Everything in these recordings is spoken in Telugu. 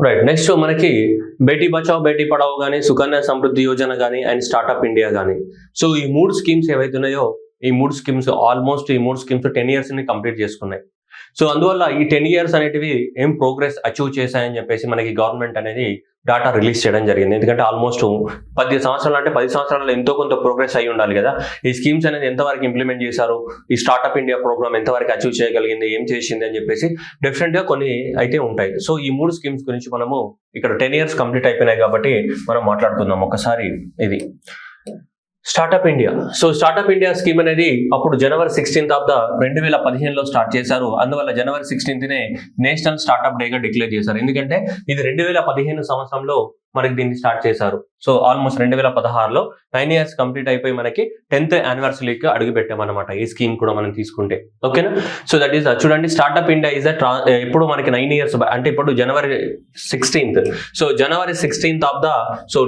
రైట్. నెక్స్ట్ మనకి బేటీ బచావ్ బేటీ పడావ్ కానీ, సుకన్య సమృద్ధి యోజన కానీ అండ్ స్టార్ట్అప్ ఇండియా కానీ. సో ఈ 3 స్కీమ్స్ ఏవైతున్నాయో ఈ 3 స్కీమ్స్ ఆల్మోస్ట్ 10 years ని కంప్లీట్ చేసుకున్నాయి. సో అందువల్ల ఈ 10 years అనేటివి ఏం ప్రోగ్రెస్ అచీవ్ చేశాయని చెప్పేసి మనకి గవర్నమెంట్ అనేది డాటా రిలీజ్ చేయడం జరిగింది. ఎందుకంటే ఆల్మోస్ట్ 10 సంవత్సరాలు అంటే 10 సంవత్సరాల్లో ఎంతో కొంత ప్రోగ్రెస్ అయి ఉండాలి కదా. ఈ స్కీమ్స్ అనేది ఎంతవరకు ఇంప్లిమెంట్ చేశారు, ఈ స్టార్ట్అప్ ఇండియా ప్రోగ్రామ్ ఎంతవరకు అచీవ్ చేయగలిగింది, ఏం చేసింది అని చెప్పేసి డెఫినెట్గా కొన్ని అయితే ఉంటాయి. సో ఈ 3 స్కీమ్స్ గురించి మనము ఇక్కడ 10 years కంప్లీట్ అయిపోయినాయి కాబట్టి మనం మాట్లాడుకుందాం ఒకసారి. ఇది startup India. So startup India scheme అనేది అప్పుడు January 16th 2015లో స్టార్ట్ చేశారు. అందువల్ల January 16th నేషనల్ స్టార్ట్అప్ డేగా డిక్లేర్ చేశారు. ఎందుకంటే ఇది 2015 సంవత్సరంలో మనకి దీన్ని స్టార్ట్ చేశారు. సో ఆల్మోస్ట్ 2016లో 9 years కంప్లీట్ అయిపోయి మనకి 10th anniversaryకి అడుగు పెట్టామన్నమాట ఈ స్కీమ్ కూడా మనం తీసుకుంటే. ఓకేనా. సో దట్ ఈస్ చూడండి, స్టార్ట్అప్ ఇండియా ఇస్ ఇప్పుడు మనకి 9 years అంటే ఇప్పుడు January 16th. So January 16th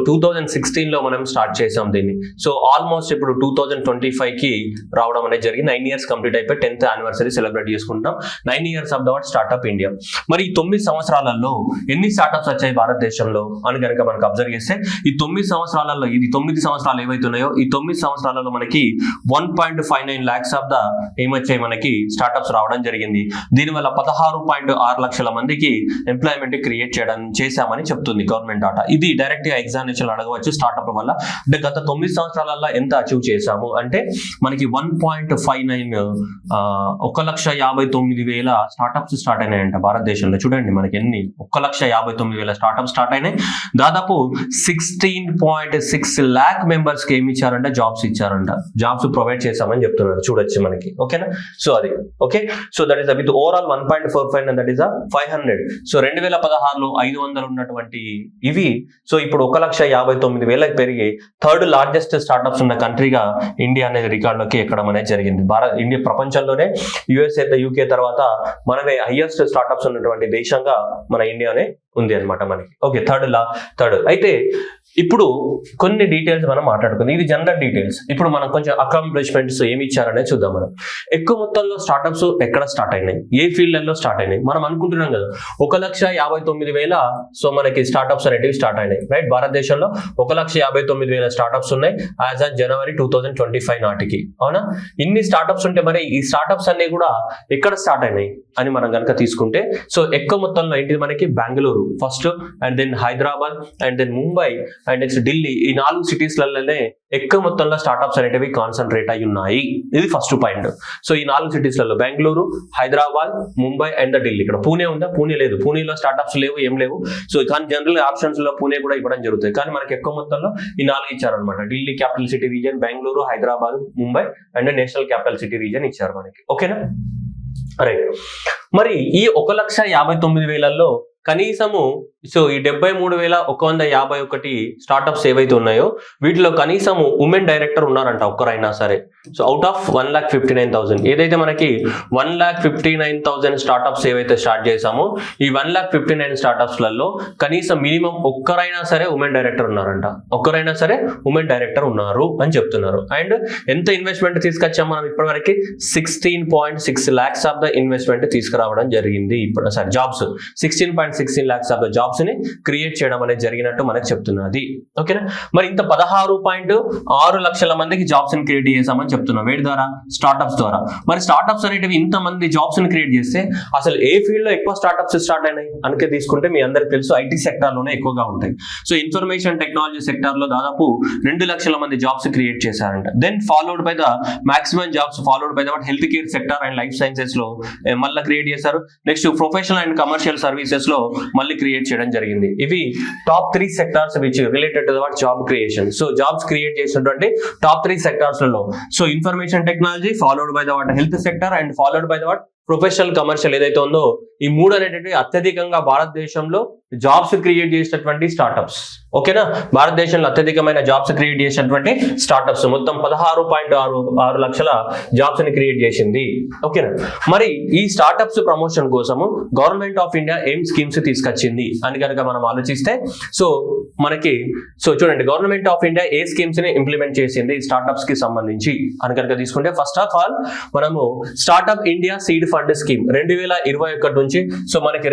2016లో మనం స్టార్ట్ చేసాం దీన్ని. సో ఆల్మోస్ట్ ఇప్పుడు 2025కి రావడం అనేది జరిగింది. 9 years కంప్లీట్ అయిపోయి 10th anniversary సెలబ్రేట్ చేసుకుంటాం. 9 years of the startup India. మరి ఈ 9 సంవత్సరాలలో ఎన్ని స్టార్ట్అప్స్ వచ్చాయి భారతదేశంలో అని కనుక మనకు అబ్జర్వ్ చేస్తే ఈ 9 సంవత్సరాలలో ఇది 9 సంవత్సరాలు ఏవైతున్నాయో ఈ 9 సంవత్సరాలలో మనకి 1.59 lakhs ఆఫ్ ద ఏమొచ్చాయి మనకి స్టార్ట్అప్స్ రావడం జరిగింది. దీనివల్ల 16.6 లక్షల మందికి ఎంప్లాయ్మెంట్ క్రియేట్ చేశామని చెప్తుంది గవర్నమెంట్ డాటా. ఇది డైరెక్ట్ గా ఎగ్జామినేషన్ అడగవచ్చు స్టార్ట్అప్ వల్ల. అంటే గత 9 సంవత్సరాలలో ఎంత అచీవ్ చేశాము అంటే మనకి 1.59 1,59,000 స్టార్ట్అప్స్ స్టార్ట్ అయినాయంట భారతదేశంలో. చూడండి మనకి ఎన్ని 1,59,000 స్టార్ట్అప్స్ స్టార్ట్ అయినాయి. దాదాపు 16.6 lakh మెంబర్స్ కి ఏమి ఇచ్చారంట, జాబ్స్ ఇచ్చారంట. జాబ్స్ ప్రొవైడ్ చేశామని చెప్తున్నారు. చూడొచ్చు మనకి. ఓకేనా. సో అది okay. So that is with overall 1.45 that is 500. So 2016లో 500 ఉన్నటువంటి ఇవి సో ఇప్పుడు 1,59,000 పెరిగి థర్డ్ లార్జెస్ట్ స్టార్ట్అప్స్ ఉన్న కంట్రీగా ఇండియా అనేది రికార్డులోకి ఎక్కడం అనేది జరిగింది. ఇండియా ప్రపంచంలోనే యుఎస్ఏ యూకే తర్వాత మనమే హైయెస్ట్ స్టార్ట్అప్స్ ఉన్నటువంటి దేశంగా మన ఇండియానే ఉంది అనమాట మనకి. ఓకే. థర్డ్ అయితే ఇప్పుడు కొన్ని డీటెయిల్స్ మనం మాట్లాడుకుందాం. ఇది జనరల్ డీటెయిల్స్. ఇప్పుడు మనం కొంచెం అకాంప్లిష్మెంట్స్ ఏమి ఇచ్చారనే చూద్దాం. మనం ఎక్కువ మొత్తంలో స్టార్ట్అప్స్ ఎక్కడ స్టార్ట్ అయినాయి, ఏ ఫీల్డ్లలో స్టార్ట్ అయినాయి మనం అనుకుంటున్నాం కదా. 1,59,000 సో మనకి స్టార్ట్అప్స్ అనేటివి స్టార్ట్ అయినాయి. రైట్. భారతదేశంలో 1,59,000 స్టార్ట్అప్స్ ఉన్నాయి యాజ్ ఆఫ్ January 2025 నాటికి. అవునా. ఇన్ని స్టార్ట్అప్స్ ఉంటే మరి ఈ స్టార్ట్అప్స్ అన్ని కూడా ఎక్కడ స్టార్ట్ అయినాయి అని మనం కనుక తీసుకుంటే సో ఎక్కువ మొత్తంలో ఏంటిది మనకి Bengaluru first, and then Hyderabad, and then Mumbai, and next Delhi. ఈ 4 సిటీస్లలోనే ఎక్కువ మొత్తంలో స్టార్ట్అప్స్ అనేటివి కాన్సన్ట్రేట్ అయి ఉన్నాయి. ఇది ఫస్ట్ పాయింట్. సో ఈ 4 సిటీస్లలో బెంగళూరు, హైదరాబాద్, ముంబై అండ్ ఢిల్లీ. ఇక్కడ పూణే ఉందా? పూణే లేదు. పూణేలో స్టార్ట్అప్స్ లేవు, ఏం లేవు. సో కానీ జనరల్ ఆప్షన్స్ లో పూణే కూడా ఇవ్వడం జరుగుతుంది. కానీ మనకి ఎక్కువ మొత్తంలో ఈ 4 ఇచ్చారనమాట. Delhi capital city reason, Bengaluru, Hyderabad, Mumbai and national capital city reason ఇచ్చారు మనకి. ఓకేనా. రైట్. మరి ఈ 1,59,000లో కనీసము సో ఈ 73,151 స్టార్ట్అప్స్ ఏవైతే ఉన్నాయో వీటిలో కనీసము ఉమెన్ డైరెక్టర్ ఉన్నారంట ఒక్కరైనా సరే. సో అవుట్ ఆఫ్ 1,59,000 ఏదైతే మనకి 1,59,000 స్టార్ట్అప్స్ ఏవైతే స్టార్ట్ చేసామో ఈ 1,59,000 స్టార్ట్అప్స్లలో కనీసం మినిమం ఒక్కరైనా సరే ఉమెన్ డైరెక్టర్ ఉన్నారంట. ఒక్కరైనా సరే ఉమెన్ డైరెక్టర్ ఉన్నారు అని చెప్తున్నారు. అండ్ ఎంత ఇన్వెస్ట్మెంట్ తీసుకొచ్చాం మనం ఇప్పటివరకు 16.6 lakhs ఆఫ్ ద ఇన్వెస్ట్మెంట్ తీసుకురావడం జరిగింది. ఇప్పుడు sorry jobs 16.16 lakhs of the jobs ని క్రియేట్ చేయడం అనేది జరిగినట్టు మనకు చెప్తున్నది. ఓకేనా. మరి ఇంత 16.6 లక్షల మందికి జాబ్స్ ని క్రియేట్ చేసామని చెప్తున్నాం. వేడి ద్వారా స్టార్ట్అప్స్ ద్వారా. మరి స్టార్ట్అప్స్ అనేటివి ఇంత మంది జాబ్స్ ని క్రియేట్ చేస్తే అసలు ఏ ఫీల్డ్ లో ఎక్కువ స్టార్ట్అప్స్ స్టార్ట్ అయినాయి అనుకే తీసుకుంటే మీ అందరికి తెలుసు ఐటీ సెక్టార్ లోనే ఎక్కువగా ఉంటాయి. సో ఇన్ఫర్మేషన్ టెక్నాలజీ సెక్టార్ లో దాదాపు 2 లక్షల మంది జాబ్స్ క్రియేట్ చేశారంట. Then followed by the maximum jobs followed by the health care sector and life sciences లో మళ్ళీ క్రియేట్ చేశారు. Next professional and commercial services లో మళ్ళీ క్రియేట్ చేయడం జరిగింది. ఇవి top 3 sectors which related to the job creation. So jobs create చేసినటువంటి టాప్ 3 సెక్టార్స్ లలో so information technology followed by the health sector and followed by the professional commercial ఏదైతే ఉందో ఈ 3 అనేటువంటి అత్యధికంగా భారతదేశంలో జాబ్స్ క్రియేట్ చేసినటువంటి స్టార్ట్అప్స్. ఓకేనా. భారతదేశంలో అత్యధికమైన జాబ్స్ క్రియేట్ చేసినటువంటి స్టార్ట్అప్స్ మొత్తం 16.6 లక్షల జాబ్స్ ని క్రియేట్ చేసింది. ఓకేనా. మరి ఈ స్టార్ట్అప్స్ ప్రమోషన్ కోసము గవర్నమెంట్ ఆఫ్ ఇండియా ఏం స్కీమ్స్ తీసుకొచ్చింది అని కనుక మనం ఆలోచిస్తే సో మనకి సో చూడండి government of India A schemes ని ఇంప్లిమెంట్ చేసింది స్టార్ట్అప్స్ కి సంబంధించి అని కనుక తీసుకుంటే ఫస్ట్ ఆఫ్ ఆల్ మనము startup India seed fund scheme 2021 నుంచి సో మనకి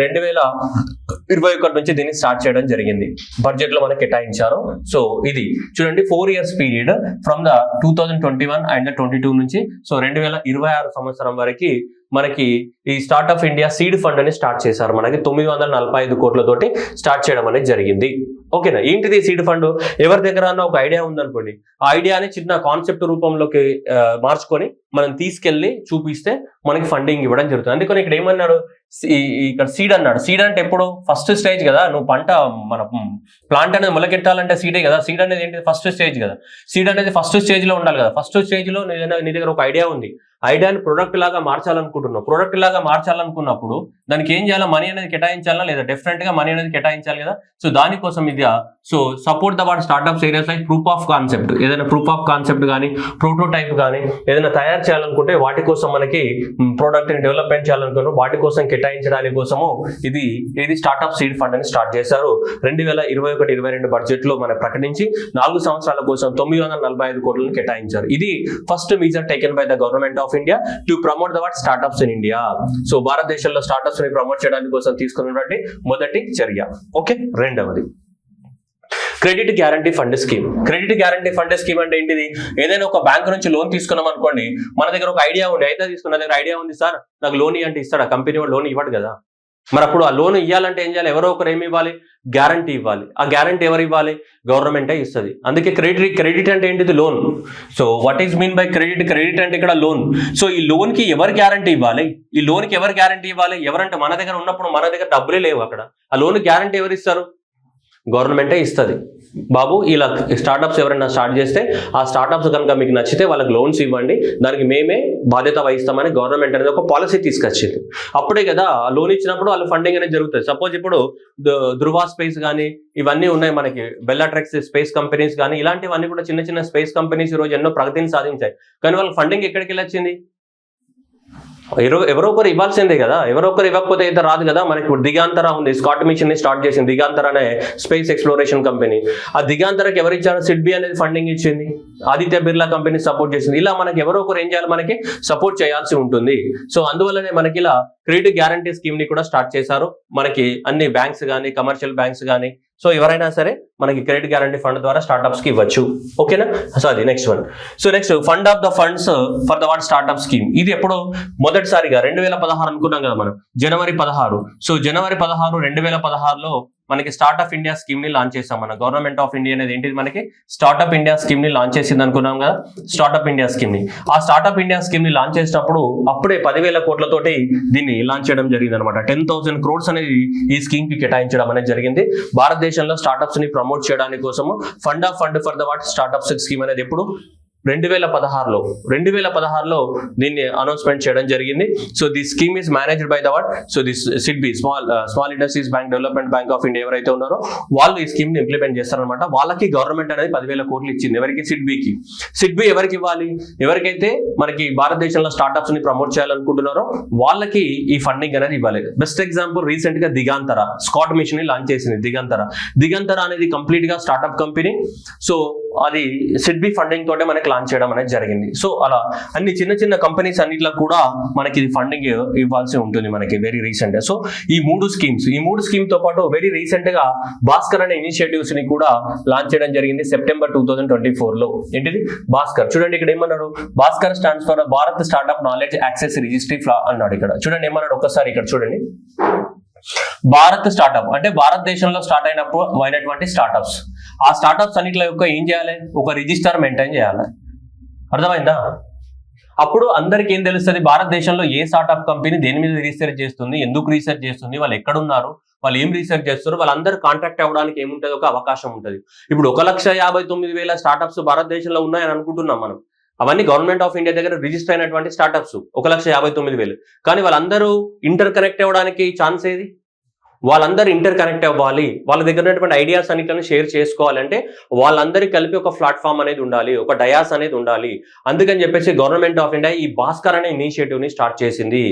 21 నుంచి దీన్ని స్టార్ట్ చేయడం జరిగింది. బడ్జెట్ లో మనకి కేటాయించారు. సో ఇది చూడండి 4 years period from the 2021 and 22 నుంచి సో 2026 సంవత్సరం వరకు మనకి ఈ స్టార్ట్అప్ ఇండియా సీడ్ ఫండ్ అని స్టార్ట్ చేశారు. మనకి 945 కోట్లతోటి స్టార్ట్ చేయడం అనేది జరిగింది. ఓకేనా, ఏంటిది సీడ్ ఫండ్? ఎవరి దగ్గర ఒక ఐడియా ఉందనుకోండి, ఆ ఐడియాని చిన్న కాన్సెప్ట్ రూపంలోకి మార్చుకొని మనం తీసుకెళ్లి చూపిస్తే మనకి ఫండింగ్ ఇవ్వడం జరుగుతుంది. అందుకని ఇక్కడ ఏమన్నాడు, ఇక్కడ సీడ్ అన్నాడు. సీడ్ అంటే ఎప్పుడు ఫస్ట్ స్టేజ్ కదా, నువ్వు పంట మన ప్లాంట్ అనేది మొలకెట్టాలంటే సీడే కదా. సీడ్ అనేది ఏంటి, ఫస్ట్ స్టేజ్ కదా. సీడ్ అనేది ఫస్ట్ స్టేజ్ లో ఉండాలి కదా. ఫస్ట్ స్టేజ్ లో నీ దగ్గర ఒక ఐడియా ఉంది, ఐడియాని ప్రొడక్ట్ లాగా మార్చాలనుకుంటున్నావు. ప్రొడక్ట్ లాగా మార్చాలనుకున్నప్పుడు దానికి ఏం చేయాలా, మనీ అనేది కేటాయించాలా లేదా? డెఫినెట్ గా మనీ అనేది కేటాయించాలి కదా. సో దానికోసం ఇది so support the what startups areas like proof of concept, ఏదైనా ప్రూఫ్ ఆఫ్ కాన్సెప్ట్ కానీ ప్రోటోటైప్ కానీ ఏదైనా తయారు చేయాలనుకుంటే వాటి కోసం మనకి ప్రోడక్ట్ ని డెవలప్మెంట్ చేయాలనుకున్నాం, వాటి కోసం కేటాయించడానికి కోసము ఇది స్టార్ట్అప్ సీడ్ ఫండ్ అని స్టార్ట్ చేశారు. 2021-22 బడ్జెట్ లో మనం ప్రకటించి 4 సంవత్సరాల కోసం 945 కోట్లను కేటాయించారు. ఇది first measure taken by the government of India to promote the what startups in India. So భారతదేశంలో స్టార్ట్అప్స్ ని ప్రమోట్ చేయడానికి కోసం తీసుకున్నటువంటి మొదటి చర్య. ఓకే, రెండవది credit guarantee fund scheme. Credit guarantee fund scheme అంటే ఏంటిది? ఏదైనా ఒక బ్యాంక్ నుంచి లోన్ తీసుకున్నాం అనుకోండి, మన దగ్గర ఒక ఐడియా ఉంది, అయితే తీసుకున్న దగ్గర ఐడియా ఉంది సార్ నాకు లోన్ అంటే ఇస్తాడా? కంపెనీ వాడు లోన్ ఇవ్వడు కదా. మరి అప్పుడు ఆ లోన్ ఇవ్వాలంటే ఏం చేయాలి? ఎవరో ఒకరు ఏమి ఇవ్వాలి? గ్యారంటీ ఇవ్వాలి. ఆ గ్యారంటీ ఎవరు ఇవ్వాలి? గవర్నమెంటే ఇస్తుంది. అందుకే క్రెడిట్ అంటే ఏంటిది? Loan. So what is mean by credit? Credit అంటే ఇక్కడ లోన్. సో ఈ లోన్ కి ఎవరు గ్యారంటీ ఇవ్వాలి? ఈ లోన్ కి ఎవరు గ్యారంటీ ఇవ్వాలి? ఎవరంటే మన దగ్గర ఉన్నప్పుడు మన దగ్గర డబ్బులే లేవు, అక్కడ ఆ లోన్ గ్యారంటీ ఎవరు ఇస్తారు? గవర్నమెంటే ఇస్తుంది. బాబు ఇలా స్టార్ట్అప్స్ ఎవరైనా స్టార్ట్ చేస్తే ఆ స్టార్ట్అప్స్ కనుక మీకు నచ్చితే వాళ్ళకి లోన్స్ ఇవ్వండి, దానికి మేమే బాధ్యత వహిస్తామని గవర్నమెంట్ అనేది ఒక పాలసీ తీసుకొచ్చింది. అప్పుడే కదా లోన్ ఇచ్చినప్పుడు వాళ్ళు ఫండింగ్ అనేది జరుగుతుంది. సపోజ్ ఇప్పుడు ధృవ స్పేస్ కానీ ఇవన్నీ ఉన్నాయి మనకి, బెల్లాట్రెక్స్ స్పేస్ కంపెనీస్ కానీ ఇలాంటివన్నీ కూడా చిన్న చిన్న స్పేస్ కంపెనీస్ ఈ రోజు ఎన్నో ప్రగతిని సాధించాయి. కానీ వాళ్ళకి ఫండింగ్ ఎక్కడికి వెళ్ళొచ్చింది? ఎవరో ఒకరు ఇవ్వాల్సిందే కదా. ఎవరో ఒకరు ఇవ్వకపోతే అయితే రాదు కదా. మనకి ఇప్పుడు దిగాంతర ఉంది, స్కాట్ మిషన్ ని స్టార్ట్ చేసింది. దిగాంతర అనే స్పేస్ ఎక్స్ప్లోరేషన్ కంపెనీ. ఆ దిగాంతరకి ఎవరు ఇచ్చారు? సిడ్బీ అనేది ఫండింగ్ ఇచ్చింది. ఆదిత్య బిర్లా కంపెనీ సపోర్ట్ చేసింది. ఇలా మనకి ఎవరో ఒకరు ఏం చేయాలి? మనకి సపోర్ట్ చేయాల్సి ఉంటుంది. సో అందువల్లనే మనకి ఇలా క్రెడిట్ గ్యారంటీ స్కీమ్ ని కూడా స్టార్ట్ చేశారు. మనకి అన్ని బ్యాంక్స్ కానీ కమర్షియల్ బ్యాంక్స్ కానీ సో ఎవరైనా సరే మనకి క్రెడిట్ గ్యారంటీ ఫండ్ ద్వారా స్టార్ట్అప్స్ కి ఇవ్వచ్చు. ఓకేనా? సో అది next one. So next fund of the funds for the what startup scheme. ఇది ఎప్పుడు మొదటిసారిగా 2016 అనుకున్నాం కదా మనం, జనవరి 16. సో జనవరి 16, 2016లో మనకి స్టార్ట్అప్ ఇండియా స్కీమ్ ని లాంచ్ చేసాం. మన గవర్నమెంట్ ఆఫ్ ఇండియా అనేది ఏంటిది? మనకి స్టార్ట్అప్ ఇండియా స్కీమ్ ని లాంచ్ చేసింది అనుకున్నాం కదా, స్టార్ట్అప్ ఇండియా స్కీమ్ ని. ఆ స్టార్ట్అప్ ఇండియా స్కీమ్ ని లాంచ్ చేసినప్పుడు అప్పుడే 10,000 కోట్లతోటి దీన్ని లాంచ్ చేయడం జరిగింది అనమాట. 10,000 crores అనేది ఈ స్కీమ్ కి కేటాయించడం అనేది జరిగింది. భారతదేశంలో స్టార్ట్అప్స్ ని ప్రమోట్ చేయడానికి కోసము fund for the what startups scheme అనేది ఎప్పుడు 2016లో దీన్ని అనౌన్స్మెంట్ చేయడం జరిగింది. So the scheme is managed by the what, so this SIDBI small industries bank, development bank of India ఎవరైతే ఉన్నారో వాళ్ళు ఈ స్కీమ్ ని ఇంప్లిమెంట్ చేస్తారనమాట. వాళ్ళకి గవర్నమెంట్ అనేది 10,000 కోట్లు ఇచ్చింది. ఎవరికి? సిడ్బీకి. సిడ్బీ ఎవరికి ఇవ్వాలి? ఎవరికైతే మనకి భారతదేశంలో స్టార్ట్అప్స్ ని ప్రమోట్ చేయాలనుకుంటున్నారో వాళ్ళకి ఈ ఫండింగ్ అనేది ఇవ్వాలి. బెస్ట్ ఎగ్జాంపుల్ రీసెంట్ గా దిగాంతర స్కాట్ మిషన్ ని లాంచ్ చేసింది. దిగంతర అనేది కంప్లీట్ గా స్టార్ట్అప్ కంపెనీ. సో అది సిడ్బీ ఫండింగ్ తోటే మనకి లాంచ్ చేయడం అనేది జరిగింది. సో అలా అన్ని చిన్న చిన్న కంపెనీస్ అన్నిట్లో కూడా మనకి ఫండింగ్ ఇవ్వాల్సి ఉంటుంది మనకి వెరీ రీసెంట్. సో ఈ మూడు స్కీమ్ తో పాటు వెరీ రీసెంట్ గా భాస్కర్ అనే ఇనిషియేటివ్స్ ని కూడా లాంచ్ చేయడం జరిగింది సెప్టెంబర్ 2024లో. ఏంటిది? భాస్కర్. చూడండి ఇక్కడ ఏమన్నాడు? Bhaskar stands for Bharat startup knowledge access registry అన్నాడు. ఇక్కడ చూడండి ఏమన్నాడు ఒక్కసారి ఇక్కడ చూడండి. భారత్ స్టార్ట్అప్ అంటే భారతదేశంలో స్టార్ట్ అయినటువంటి స్టార్ట్అప్స్. ఆ స్టార్ట్అప్స్ అన్నింటిలో యొక్క ఏం చేయాలి? ఒక రిజిస్టర్ మెయింటైన్ చేయాలి. అర్థమైందా? అప్పుడు అందరికి ఏం తెలుస్తుంది? భారతదేశంలో ఏ స్టార్ట్అప్ కంపెనీ దేని మీద రీసెర్చ్ చేస్తుంది, ఎందుకు రీసెర్చ్ చేస్తుంది, వాళ్ళు ఎక్కడున్నారు, వాళ్ళు ఏం రీసెర్చ్ చేస్తారు, వాళ్ళందరూ కాంటాక్ట్ అవ్వడానికి ఏముంటుంది? ఒక అవకాశం ఉంటుంది. ఇప్పుడు 1,59,000 స్టార్ట్అప్స్ భారతదేశంలో ఉన్నాయని అనుకుంటున్నాం మనం. అవన్నీ గవర్నమెంట్ ఆఫ్ ఇండియా దగ్గర రిజిస్టర్ అయినటువంటి స్టార్ట్అప్స్ 1,59,000. కానీ వాళ్ళందరూ ఇంటర్ కనెక్ట్ అవ్వడానికి ఛాన్స్ ఏది? వాళ్ళందరూ ఇంటర్ కనెక్ట్ అవ్వాలి, వాళ్ళ దగ్గర ఉన్నటువంటి ఐడియాస్ అన్నిటిని షేర్ చేసుకోవాలంటే వాళ్ళందరికీ కలిపి ఒక ప్లాట్ఫామ్ అనేది ఉండాలి, ఒక డయాస్ అనేది ఉండాలి. అందుకని చెప్పేసి గవర్నమెంట్ ఆఫ్ ఇండియా ఈ భాస్కర్ అనే ఇనిషియేటివ్ ని స్టార్ట్ చేసింది.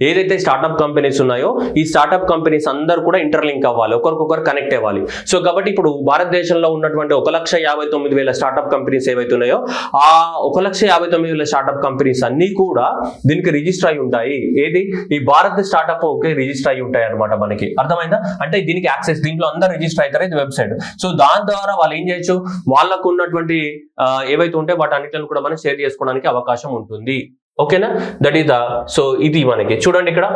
ఏదైతే స్టార్ట్అప్ కంపెనీస్ ఉన్నాయో ఈ స్టార్ట్అప్ కంపెనీస్ అందరూ కూడా ఇంటర్లింక్ అవ్వాలి, ఒకరికొకరు కనెక్ట్ అవ్వాలి. సో కాబట్టి ఇప్పుడు భారతదేశంలో ఉన్నటువంటి 1,59,000 స్టార్ట్అప్ కంపెనీస్ ఏవైతే ఉన్నాయో ఆ 1,59,000 స్టార్ట్అప్ కంపెనీస్ అన్ని కూడా దీనికి రిజిస్టర్ అయి ఉంటాయి. ఏది? ఈ భారత్ స్టార్ట్అప్ ఓకే రిజిస్టర్ అయి ఉంటాయి అనమాట. మనకి అర్థమైంది. అర్థమైందా? అంటే దీనికి యాక్సెస్, దీంట్లో అందరూ రిజిస్టర్ అవుతారు, ఇది వెబ్సైట్. సో దాని ద్వారా వాళ్ళు ఏం చేయొచ్చు, వాళ్ళకు ఉన్నటువంటి ఏవైతే ఉంటే వాటి అన్నిటిని కూడా మనం షేర్ చేసుకోవడానికి అవకాశం ఉంటుంది. ఓకేనా, దట్ ఈస్ ద, సో ఇది మనకి చూడండి ఇక్కడ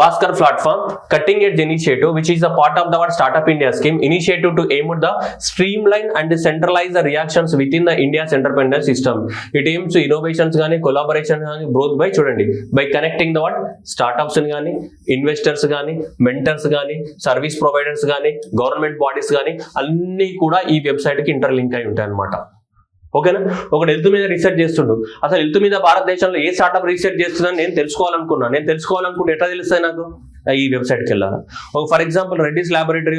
Bhaskar platform cutting edge initiative which is the part of the startup India scheme initiative to aim the streamline and centralise the reactions with in the India's entrepreneur system. It AIIMS innovations కానీ కొలాబరేషన్ కానీ గ్రోత్ బై చూడండి బై కనెక్టింగ్ ద స్టార్ట్అప్స్ కానీ ఇన్వెస్టర్స్ కానీ మెంటర్స్ కానీ సర్వీస్ ప్రొవైడర్స్ కానీ గవర్నమెంట్ బాడీస్ కానీ అన్ని కూడా ఈ వెబ్సైట్ కి ఇంటర్లింక్ అయి ఉంటాయి అనమాట. ఓకేనా, ఒకటి హెల్త్ మీద రీసెర్చ్ చేస్తుండు, అసలు హెల్త్ మీద భారతదేశంలో ఏ స్టార్ట్అప్ రీసెర్చ్ చేస్తుందని నేను తెలుసుకోవాలనుకుంటే ఎట్లా తెలుస్తాయి నాకు? ఈ వెబ్సైట్కి వెళ్ళాలి. For example Reddy's laboratory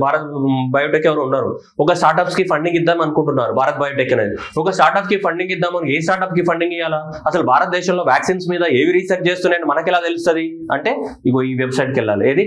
Bharat Biotech ఎవరు ఉన్నారు, ఒక స్టార్ట్అప్స్ కి ఫండింగ్ ఇద్దాం అనుకుంటున్నారు. భారత్ బయోటెక్ అనేది ఒక స్టార్ట్అప్ కి ఫండింగ్ ఇద్దామని, ఏ స్టార్ట్అప్ కి ఫండింగ్ ఇవ్వాలా, అసలు భారతదేశంలో వ్యాక్సిన్స్ మీద ఏవి రీసెర్చ్ చేస్తున్నాయని మనకి ఎలా తెలుస్తుంది అంటే ఇగో ఈ వెబ్సైట్కి వెళ్ళాలి. ఏది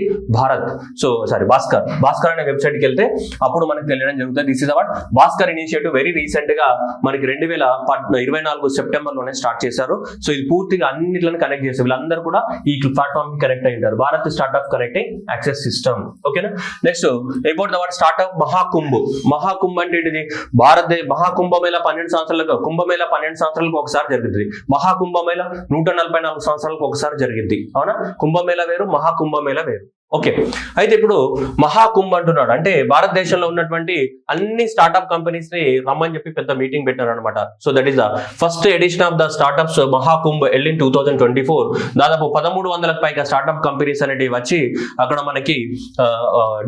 భాస్కర్ అనే వెబ్సైట్కి వెళ్తే అప్పుడు మనకి తెలియడం జరుగుతుంది. This is our Bhaskar initiative. Very recent గా మనకి 2024 సెప్టెంబర్ లోనే స్టార్ట్ చేశారు. సో ఇది పూర్తిగా అన్నిట్లను కనెక్ట్ చేస్తారు. వీళ్ళందరూ కూడా ఈ ప్లాట్ఫామ్ కి కనెక్ట్ అయి ఉంటారు. Bharat startup connecting access system. ఓకేనా, next about the startup Mahakumbh అంటే ఏంటిది? మహాకుంభమేళ 12 సంవత్సరాలకు ఒకసారి జరుగుతుంది. మహాకుంభమేళ 144 సంవత్సరాలకు ఒకసారి జరిగింది. అవునా, కుంభమేళ వేరు, మహాకుంభమేళ వేరు. ఓకే, అయితే ఇప్పుడు మహాకుంభ్ అంటున్నాడు అంటే భారతదేశంలో ఉన్నటువంటి అన్ని స్టార్ట్అప్ కంపెనీస్ ని రమ్మని చెప్పి పెద్ద మీటింగ్ పెట్టారు అనమాట. So that is the first edition of the startups Mahakumbh held in 2024. దాదాపు 1300కు పైగా స్టార్ట్అప్ కంపెనీస్ అనేటివి వచ్చి అక్కడ మనకి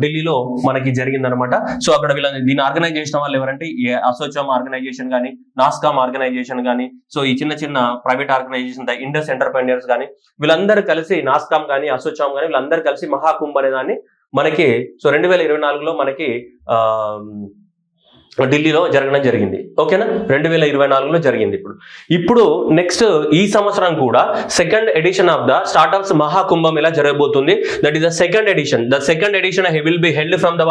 ఢిల్లీలో మనకి జరిగిందనమాట. సో అక్కడ దీన్ని ఆర్గనైజ్ చేసిన వాళ్ళు ఎవరంటే అసోచామ్ ఆర్గనైజేషన్ కానీ, నాస్కామ్ ఆర్గనైజేషన్ కానీ, సో ఈ చిన్న ప్రైవేట్ ఆర్గనైజేషన్ ఇండస్ ఎంటర్ప్రెన్యూర్స్ కానీ, వీళ్ళందరూ కలిసి, నాస్కామ్ కానీ అసోచామ్ కానీ వీళ్ళందరూ కలిసి మహాకుంభ్ అనే దాన్ని మనకి 2024లో మనకి ఢిల్లీలో జరగడం జరిగింది. ఓకేనా, 2024లో జరిగింది. ఇప్పుడు నెక్స్ట్ ఈ సంవత్సరం కూడా second edition of the startups మహాకుంభం ఇలా జరగబోతుంది. That is the second edition. The second edition will be held from the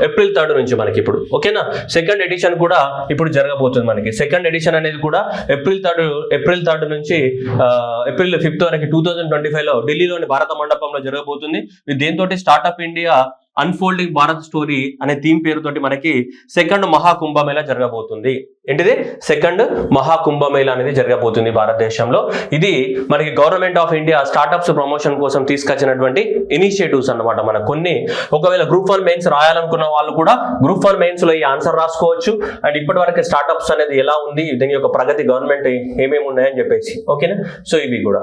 April 3 నుంచి మనకి ఇప్పుడు. ఓకేనా, సెకండ్ ఎడిషన్ కూడా ఇప్పుడు జరగబోతుంది మనకి. సెకండ్ ఎడిషన్ అనేది కూడా ఏప్రిల్ 3 నుంచి ఏప్రిల్ 5 వరకు 2025లో ఢిల్లీలోని భారత మండపంలో జరగబోతుంది. దేంతో startup India unfolding Bharat story అనే థీమ్ పేరుతోటి మనకి సెకండ్ మహాకుంభమేళ జరగబోతుంది. ఏంటిది? సెకండ్ మహాకుంభమేళ అనేది జరగబోతుంది భారతదేశంలో. ఇది మనకి government of India startups promotion కోసం తీసుకొచ్చినటువంటి ఇనిషియేటివ్స్ అన్నమాట. మనకు కొన్ని ఒకవేళ గ్రూప్ 1 మెయిన్స్ రాయాలనుకున్న వాళ్ళు కూడా గ్రూప్ 1 మెయిన్స్ లో ఈ ఆన్సర్ రాసుకోవచ్చు. అండ్ ఇప్పటి వరకు స్టార్ట్అప్స్ అనేది ఎలా ఉంది, దీని యొక్క ప్రగతి, గవర్నమెంట్ ఏమేమి ఉన్నాయని చెప్పేసి. ఓకేనా, సో ఇవి కూడా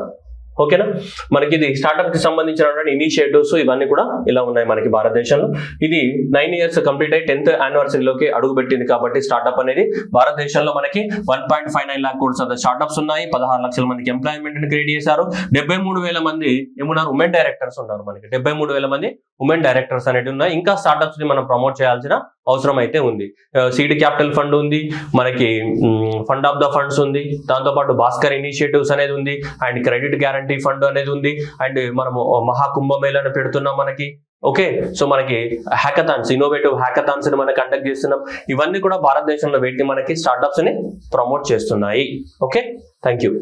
ఓకేనా, మనకి ఇది స్టార్ట్అప్ కి సంబంధించినటువంటి ఇనిషియేటివ్స్ ఇవన్నీ కూడా ఇలా ఉన్నాయి మనకి భారతదేశంలో. ఇది 9 years కంప్లీట్ అయ్యి 10th యానివర్సరీలోకి అడుగు పెట్టింది కాబట్టి స్టార్ట్అప్ అనేది భారతదేశంలో మనకి 1.59 lakh crores ఆఫ్ స్టార్ట్అప్స్ ఉన్నాయి. 16 లక్షల మందికి ఎంప్లాయ్మెంట్ ని క్రియేట్ చేశారు. 73,000 మంది ఏమున్నారు, ఉమెన్ డైరెక్టర్స్ ఉన్నారు మనకి. 73,000 మంది ఉమెన్ డైరెక్టర్స్ అనేవి ఉన్నాయి. ఇంకా స్టార్ట్అప్స్ ని మనం ప్రమోట్ చేయాల్సిన అవసరం అయితే ఉంది. సీడ్ క్యాపిటల్ ఫండ్ ఉంది మనకి, ఫండ్ ఆఫ్ ద ఫండ్స్ ఉంది, దాంతోపాటు భాస్కర్ ఇనిషియేటివ్స్ అనేది ఉంది, అండ్ క్రెడిట్ గ్యారంటీ ఫండ్ అనేది ఉంది, అండ్ మనము మహాకుంభమేళను పెడుతున్నాం మనకి. ఓకే, సో మనకి హ్యాకథాన్స్, ఇన్నోవేటివ్ హ్యాకథాన్స్ ని మనం కండక్ట్ చేస్తున్నాం. ఇవన్నీ కూడా భారతదేశంలో పెట్టి మనకి స్టార్ట్అప్స్ ని ప్రమోట్ చేస్తున్నాయి. Okay, thank you.